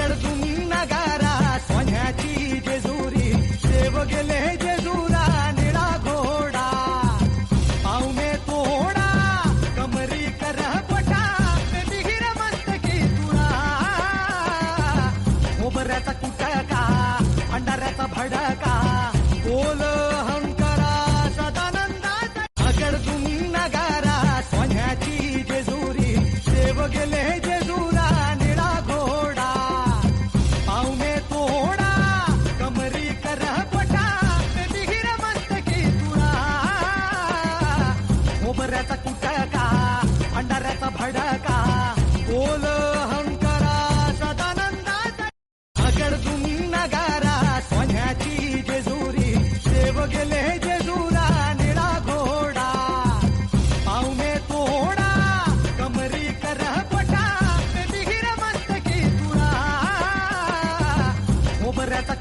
गडगुम नगारा सोन्याची जेजुरी देव गेले जेजुरा निळा घोडा पावने तोडा कमरी कर पोटा बिहीर मस्तकी तुळा खोबऱ्याचा कुटका भंडाऱ्याचा भडका बोल हंकारा सदानंदाचा गडगुम नगारा सोन्याची जेजुरी देव गेले जेजुरा निळा घोडा पावने तोडा कमरी कर पोटा बिहीर मस्तकी तुळा खोबऱ्याचा कुटका भंडाऱ्याचा भडका बोल हंकारा सदानंदाचा गडगुम नगारा सोन्याची जेजुरी देव गेले जेजुरा निळा घोडा पावने तोडा कमरी कर पोटा बिहीर मस्तकी तुळा खोबऱ्याचा